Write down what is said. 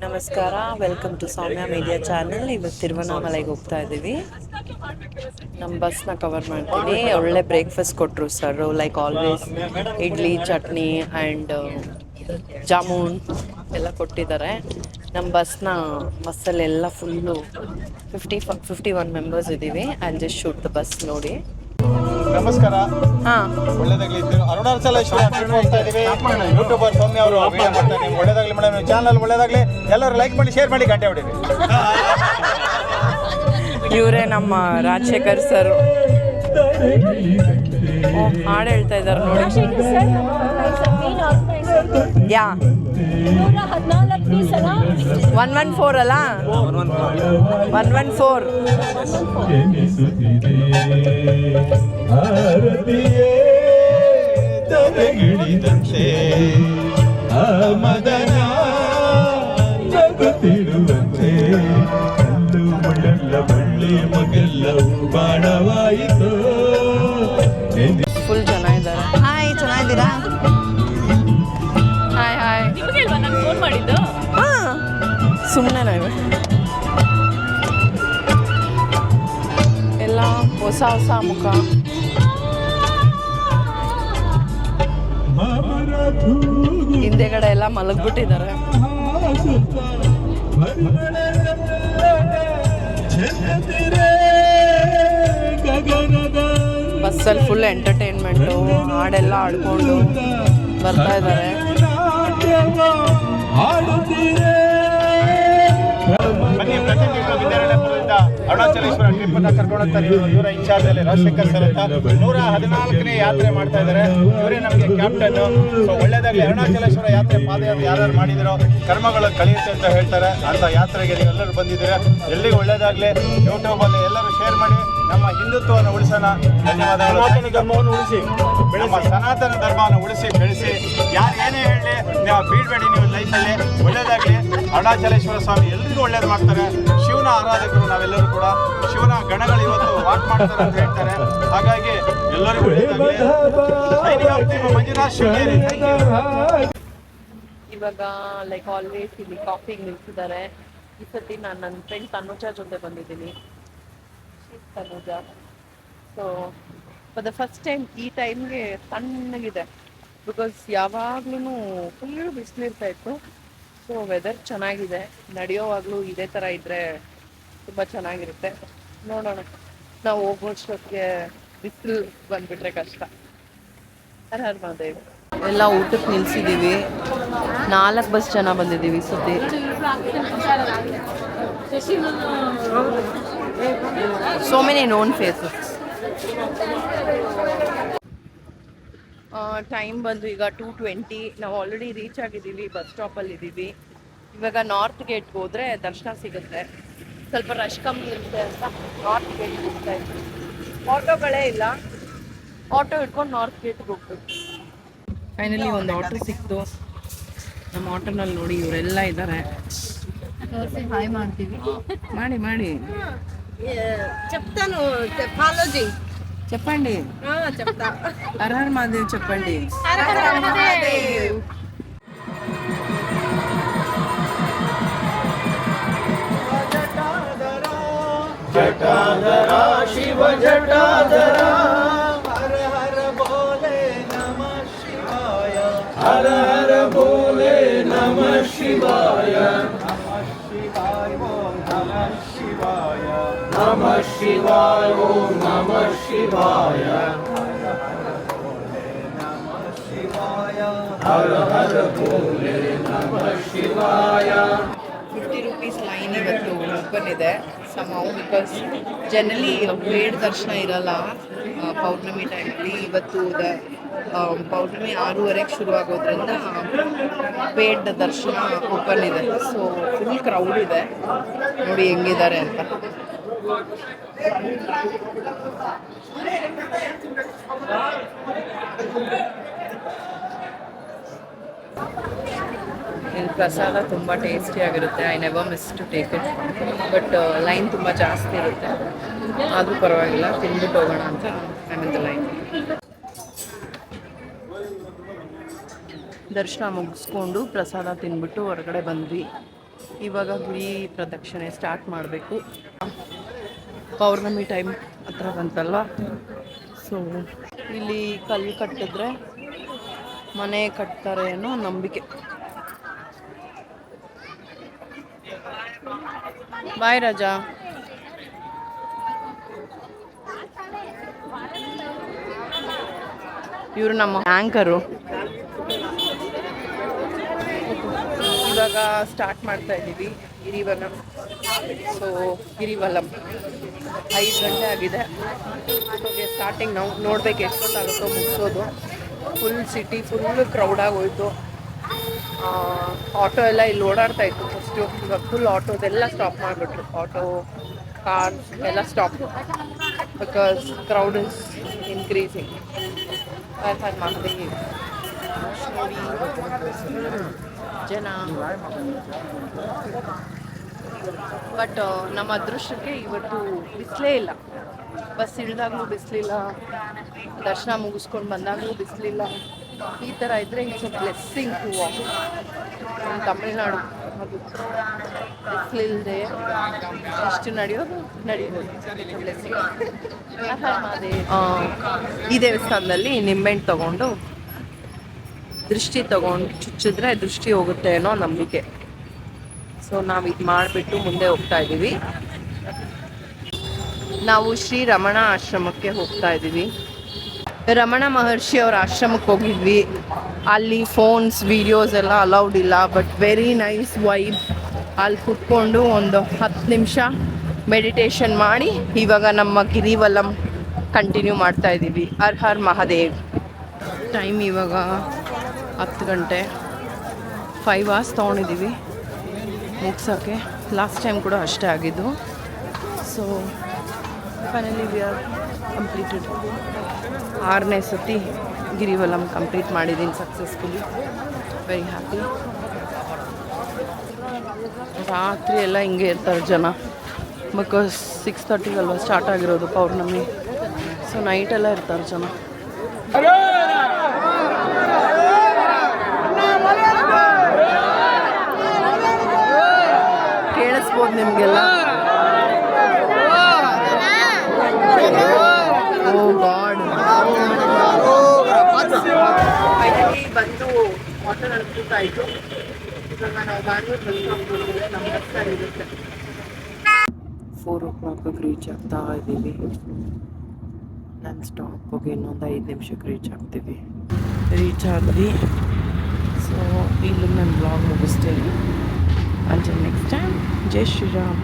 ನಮಸ್ಕಾರ, welcome to Soumya media channel. ಇವತ್ತು ತಿರುವಣ್ಣಾಮಲೈಗೆ ಹೋಗ್ತಾ ಇದ್ದೀವಿ. ನಮ್ಮ ಬಸ್ನ ಕವರ್ ಮಾಡ್ತೀನಿ. ಒಳ್ಳೆ ಬ್ರೇಕ್ಫಾಸ್ಟ್ ಕೊಟ್ಟರು sir, like always idli, chutney and jamun ಎಲ್ಲ ಕೊಟ್ಟಿದ್ದಾರೆ. ನಮ್ಮ ಬಸ್ಸಲ್ಲೆಲ್ಲ ಫುಲ್ಲು 51 ಮೆಂಬರ್ಸ್ ಇದ್ದೀವಿ. And just shoot the bus ನೋಡಿ. ನಮಸ್ಕಾರ. ಹಾಂ, ಒಳ್ಳೆದಾಗಲಿ. ಅರುಣಾಚಲೇಶ್ವರ ಟ್ರಿಪ್ ಹೋಗ್ತಾ ಇದೀವಿ. ಯೂಟ್ಯೂಬರ್ ಸೌಮ್ಯ ಅವರು ವಿಡಿಯೋ ಮಾಡ್ತಾರೆ. ನಿಮ್ಗೆ ಒಳ್ಳೆದಾಗಲಿ ಮೇಡಮ್, ನಿಮ್ಮ ಚಾನಲ್ ಒಳ್ಳೆದಾಗಲಿ. ಎಲ್ಲರೂ ಲೈಕ್ ಮಾಡಿ, ಶೇರ್ ಮಾಡಿ, ಗಂಟೆ ಹೊಡೀರಿ. ಇವರೇ ನಮ್ಮ ರಾಜಶೇಖರ್ ಸರ್. ಹಾಡು ಹೇಳ್ತಾ ಇದ್ದಾರೆ ನೋಡಿ. ಯಾ 114 ಅಲ್ಲ, 114. ತಲೆಗಿಳಿದಂತೆ ಮದನ ಜಗತ್ತಿರುವಂತೆ ಕಲ್ಲು ಮುಳ್ಳೆಲ್ಲ ಬಳ್ಳಿ ಮಗೆಲ್ಲ ಬಾಣವಾಯಿತು. ಫುಲ್ ಜನ ಇದ್ದಾರೆ. ಹಾಯ್, ಚೆನ್ನಾಗಿದ್ದೀರಾ? Hi hi. ನಿಮಗಲ್ವಾ ನಾನು ಫೋನ್ ಮಾಡಿದ್ದು? ಹಾಂ, ಸುಮ್ಮನೆ ನಾವು ಎಲ್ಲ ಹೊಸ ಮುಖ. ಹಿಂದೆಗಡೆ ಎಲ್ಲ ಮಲಗ್ಬಿಟ್ಟಿದ್ದಾರೆ. ಬಸ್ಸಲ್ಲಿ ಫುಲ್ ಎಂಟರ್ಟೈನ್ಮೆಂಟು, ಹಾಡೆಲ್ಲ ಆಡ್ಕೊಂಡು ಬರ್ತಾ ಇದ್ದಾರೆ. ಬನ್ನಿ, ಪ್ರತಿನಿಧಿಗಳು ಅರುಣಾಚಲೇಶ್ವರ ಟ್ರಿಪ್ ಅನ್ನ ಕರ್ಕೊಂಡು ಹೋಗ್ತಾರೆ. ಇವರ ಇನ್ಚಾರ್ಜ್ ಅಲ್ಲಿ ರಾಜಶೇಖರ್ ಸರ್ ಅಂತ 114ನೇ ಯಾತ್ರೆ ಮಾಡ್ತಾ ಇದ್ದಾರೆ. ಇವರೇ ನಮಗೆ ಕ್ಯಾಪ್ಟನ್. ಸೊ ಒಳ್ಳೇದಾಗಲಿ. ಅರುಣಾಚಲೇಶ್ವರ ಯಾತ್ರೆ ಪಾದಯಾತ್ರೆ ಯಾರು ಮಾಡಿದಿರೋ ಕರ್ಮಗಳು ಕಳೆಯುತ್ತೆ ಅಂತ ಹೇಳ್ತಾರೆ. ಅಂತ ಯಾತ್ರೆಗೆ ನೀವೆಲ್ಲರೂ ಬಂದಿದ್ದೀರಾ. ಎಲ್ಲಿಗೂ ಒಳ್ಳೇದಾಗಲಿ. ಯೂಟ್ಯೂಬಲ್ಲಿ ಎಲ್ಲರೂ ಶೇರ್ ಮಾಡಿ. ನಮ್ಮ ಹಿಂದುತ್ವವನ್ನು ಉಳಿಸೋಣ. ಧನ್ಯವಾದಗಳು. ಸನಾತನ ಧರ್ಮವನ್ನು ಉಳಿಸಿ, ನಮ್ಮ ಸನಾತನ ಧರ್ಮವನ್ನು ಉಳಿಸಿ ಬೆಳೆಸಿ. ಯಾರು ಏನೇ ಹೇಳಲಿ, ನೀವು ಬೀಳ್ಬೇಡಿ. ನೀವು ಲೈಫಲ್ಲಿ ಒಳ್ಳೇದಾಗಲಿ. ಅರುಣಾಚಲೇಶ್ವರ ಸ್ವಾಮಿ ಎಲ್ರಿಗೂ ಒಳ್ಳೇದು ಮಾಡ್ತಾರೆ. ಶಿವನ ಆರಾಧಕರು ನಾವೆಲ್ಲರೂ ಕೂಡ. ಶಿವನ ಗಣಗಳು ಇವತ್ತು ವಾಕ್ ಮಾಡ್ತಾರೆ ಅಂತ ಹೇಳ್ತಾರೆ. ಹಾಗಾಗಿ ಎಲ್ಲರಿಗೂ ಒಳ್ಳೇದಾಗಲಿ. ಮಂಜುನಾಥ್ ಶೃಂಗೇರಿ. ಇವಾಗ ಲೈಕ್ ಆಲ್ವೇಸ್ ಇಲ್ಲಿ ಕಾಫಿಗೆ ನಿಲ್ಸಿದ್ದಾರೆ. ಈ ಸತಿ ನಾನು ನನ್ನ ಫ್ರೆಂಡ್ ತನುಜಾ ಜೊತೆ ಬಂದಿದ್ದೀನಿ. Tanuja. So for the first time ಈ ಟೈಮ್ಗೆ ತಣ್ಣಗಿದೆ. ಬಿಕಾಸ್ ಯಾವಾಗ್ಲೂ ಫುಲ್ ಬಿಸಿಲಿರ್ತಾ ಇತ್ತು. ಸೊ ವೆದರ್ ಚೆನ್ನಾಗಿದೆ. ನಡೆಯೋವಾಗಲೂ ಇದೇ ಥರ ಇದ್ದರೆ ತುಂಬ ಚೆನ್ನಾಗಿರುತ್ತೆ. ನೋಡೋಣ, ನಾವು ಹೋಗೋಷ್ಟೊತ್ತಿಗೆ ಬಿಸಿಲು ಬಂದುಬಿಟ್ರೆ ಕಷ್ಟ. ಹರ ಮಹಾದೇವ್. ಎಲ್ಲ ಊಟಕ್ಕೆ ನಿಲ್ಸಿದ್ದೀವಿ. 4 ಬಸ್ ಜನ ಬಂದಿದ್ದೀವಿ ಈ ಸತಿ. So many known faces. Time ಬಂದು ಈಗ 2:20. ನಾವು ಆಲ್ರೆಡಿ ರೀಚ್ ಆಗಿದ್ದೀವಿ. ಬಸ್ ಸ್ಟಾಪಲ್ಲಿ ಇದ್ದೀವಿ. ಇವಾಗ ನಾರ್ತ್ ಗೇಟ್ಗೆ ಹೋದರೆ ದರ್ಶನ ಸಿಗುತ್ತೆ. ಸ್ವಲ್ಪ ರಶ್ ಕಮ್ಮಿ ಇರುತ್ತೆ ಅಂತ ನಾರ್ತ್ ಗೇಟ್ಗೆ ಹೋಗ್ತಾ ಇದ್ವಿ. ಆಟೋಗಳೇ ಇಲ್ಲ. ಆಟೋ ಇಟ್ಕೊಂಡು ನಾರ್ತ್ ಗೇಟ್ಗೆ ಹೋಗ್ಬೇಕು. ಫೈನಲಿ ಒಂದು ಆಟೋ ಸಿಕ್ತು. ನಮ್ಮ ಆಟೋನಲ್ಲಿ ನೋಡಿ ಇವರೆಲ್ಲ ಇದ್ದಾರೆ. ಹಾಯ್ ಮಾಡ್ತೀವಿ. ಮಾಡಿ చెప్తాను. చెప్పాలోజీ చెప్పండి. చెప్తా. హర హర మహాదేవ్ చెప్పండి. హర హర మహాదేవ్. ಜಟಾಧರ ಶಿವ ಜಟಾಧರ ಹರ ಹರ ಬೋಲೆ ನಮಃ ಶಿವಾಯ. ಹರ ಹರ ಬೋಲೆ ನಮಃ ಶಿವಾಯ. ನಮಃ ಶಿವಾಯ ಓಂ ನಮಃ ಶಿವಾಯ. ಹರ ಹರ ಬೋಲೆ ನಮಃ ಶಿವಾಯ. 50 ರೂಪೀಸ್ ಲೈನ್ ಇವತ್ತು ಓಪನ್ ಇದೆ. ಸಮೌ ಬಿಕಾಸ್ ಜನರಲಿ ಪೇಡ್ ದರ್ಶನ ಇರಲ್ಲ ಪೌರ್ಣಮಿ ಟೈಮಲ್ಲಿ. ಇವತ್ತು ಪೌರ್ಣಮಿ 6:30ಗೆ ಶುರುವಾಗೋದ್ರಿಂದ ಪೇಡ್ ದರ್ಶನ ಓಪನ್ ಇದೆ. ಸೊ ಫುಲ್ ಕ್ರೌಡ್ ಇದೆ. ನೋಡಿ ಹೆಂಗಿದ್ದಾರೆ ಅಂತ. ಇಲ್ಲಿ ಪ್ರಸಾದ ತುಂಬ ಟೇಸ್ಟಿಯಾಗಿರುತ್ತೆ. I never miss to take it. But line ತುಂಬ ಜಾಸ್ತಿ ಇರುತ್ತೆ. ಆದರೂ ಪರವಾಗಿಲ್ಲ, ತಿಂದ್ಬಿಟ್ಟು ಹೋಗೋಣ ಅಂತ ಐ ಮೀನ್ ದ ಲೈನ್. ದರ್ಶನ ಮುಗಿಸ್ಕೊಂಡು ಪ್ರಸಾದ ತಿಂದ್ಬಿಟ್ಟು ಹೊರಗಡೆ ಬಂದ್ವಿ. ಇವಾಗ ಗಿರಿ ಪ್ರದಕ್ಷಿಣೆ ಸ್ಟಾರ್ಟ್ ಮಾಡಬೇಕು. ಪೌರ್ಣಮಿ ಟೈಮ್ ಹತ್ರ ಬಂತಲ್ವ, ಸೊ ಇಲ್ಲಿ ಕಲ್ಲು ಕಟ್ಟಿದ್ರೆ ಮನೆ ಕಟ್ತಾರೆ ಅನ್ನೋ ನಂಬಿಕೆ. ಬಾಯ್ ರಾಜಾ. ಇವರು ನಮ್ಮ ಆ್ಯಂಕರು. ಇವಾಗ ಸ್ಟಾರ್ಟ್ ಮಾಡ್ತಾ ಇದ್ದೀವಿ ಗಿರಿವಲಂ. ಸೊ ಗಿರಿವಲಂ 5 ಗಂಟೆ ಆಗಿದೆ. ಸ್ಟಾರ್ಟಿಂಗ್ ನಾವು ನೋಡ್ಬೇಕು ಎಷ್ಟೊತ್ತಾಗುತ್ತೋ ಮುಗಿಸೋದು. ಫುಲ್ ಸಿಟಿ ಫುಲ್ ಕ್ರೌಡ್ ಆಗೋಯ್ತು. ಆಟೋ ಎಲ್ಲ ಇಲ್ಲಿ ಓಡಾಡ್ತಾ ಇತ್ತು ಫಸ್ಟು. ಇವಾಗ ಫುಲ್ ಆಟೋದೆಲ್ಲ ಸ್ಟಾಪ್ ಮಾಡಿಬಿಟ್ರು. ಆಟೋ, ಕಾರ್ಸ್ ಎಲ್ಲ stop, because crowd is increasing. Mahadevi ಜನ. ಬಟ್ ನಮ್ಮ ಅದೃಷ್ಟಕ್ಕೆ ಇವತ್ತು ಬಿಸಿಲೇ ಇಲ್ಲ. ಬಸ್ ಇಳಿದಾಗಲೂ ಬಿಸಿಲಿಲ್ಲ, ದರ್ಶನ ಮುಗಿಸ್ಕೊಂಡು ಬಂದಾಗಲೂ ಬಿಸಿಲಿಲ್ಲ. ಈ ಥರ ಇದ್ದರೆ it's a blessing to walk in Tamil Nadu. ಅದು ಬಿಸಿಲಿಲ್ಲದೆ ಎಷ್ಟು ನಡಿಬೋದು ಬ್ಲೆಸ್ಸಿಂಗ್. ಈ ದೇವಸ್ಥಾನದಲ್ಲಿ ನಿಂಬೆಹಣ್ಣು ತಗೊಂಡು ದೃಷ್ಟಿ ತಗೊಂಡು ಚುಚ್ಚಿದ್ರೆ ದೃಷ್ಟಿ ಹೋಗುತ್ತೆ ಅನ್ನೋ ನಂಬಿಕೆ. ಸೊ ನಾವು ಇದು ಮಾಡಿಬಿಟ್ಟು ಮುಂದೆ ಹೋಗ್ತಾ ಇದ್ದೀವಿ. ನಾವು ಶ್ರೀ ರಮಣ ಆಶ್ರಮಕ್ಕೆ ಹೋಗ್ತಾ ಇದ್ದೀವಿ. ರಮಣ ಮಹರ್ಷಿ ಅವರ ಆಶ್ರಮಕ್ಕೆ ಹೋಗಿದ್ವಿ. ಅಲ್ಲಿ ಫೋನ್ಸ್ ವಿಡಿಯೋಸ್ ಎಲ್ಲ ಅಲೌಡ್ ಇಲ್ಲ, ಬಟ್ ವೆರಿ ನೈಸ್ ವೈಬ್. ಅಲ್ಲಿ ಕುತ್ಕೊಂಡು ಒಂದು 10 ನಿಮಿಷ ಮೆಡಿಟೇಷನ್ ಮಾಡಿ ಇವಾಗ ನಮ್ಮ ಗಿರಿವಲಂ ಕಂಟಿನ್ಯೂ ಮಾಡ್ತಾ ಇದ್ದೀವಿ. ಹರ್ ಹರ್ ಮಹಾದೇವ್. ಟೈಮ್ ಇವಾಗ 10 ಗಂಟೆ. 5 hours ತೊಗೊಂಡಿದ್ದೀವಿ ಮುಗ್ಸೋಕ್ಕೆ. ಲಾಸ್ಟ್ ಟೈಮ್ ಕೂಡ ಅಷ್ಟೇ ಆಗಿದ್ದು. So finally we are completed. 6ನೇ ಸತಿ ಗಿರಿವಲಂ ಕಂಪ್ಲೀಟ್ ಮಾಡಿದ್ದೀನಿ ಸಕ್ಸಸ್ಫುಲಿ. Very happy. ರಾತ್ರಿ ಎಲ್ಲ ಹಿಂಗೆ ಇರ್ತಾರೆ ಜನ, ಬಿಕಾಸ್ 6:30 ಅಲ್ವಾ ಸ್ಟಾರ್ಟ್ ಆಗಿರೋದು ಪೌರ್ಣಮಿ. ಸೊ ನೈಟೆಲ್ಲ ಇರ್ತಾರೆ ಜನ. ಕೇಳಿಸ್ಬೋದು ನಿಮಗೆಲ್ಲ. ಓ ಗಾಡ್. ಫೈನಲಿ ಬಂದು ಆಟೋ ನಡ್ಸ್ಬೇಕಾಯಿತು. ಇವಾಗ ನಾವು ಬ್ಯಾಂಗ್ಳೂರ್ ಬಸ್ ಸ್ಟಾಪ್ ಹೋಗಿದ್ರೆ ನಮ್ಮ ಬಸ್ ಇರುತ್ತೆ. 4 o'clock ರೀಚ್ ಆಗ್ತಾ ಇದ್ದೀವಿ. ನನ್ನ ಸ್ಟಾಪ್ ಹೋಗಿ ಇನ್ನೊಂದು 5 ನಿಮಿಷಕ್ಕೆ ರೀಚ್ ಆಗ್ತೀವಿ. ರೀಚ್ ಆದ್ವಿ. ಸೊ ಇಲ್ಲಿ ನನ್ನ ಬ್ಲಾಗ್ ಮುಗಿಸ್ತೀನಿ. Until next time, Jai Shri Ram.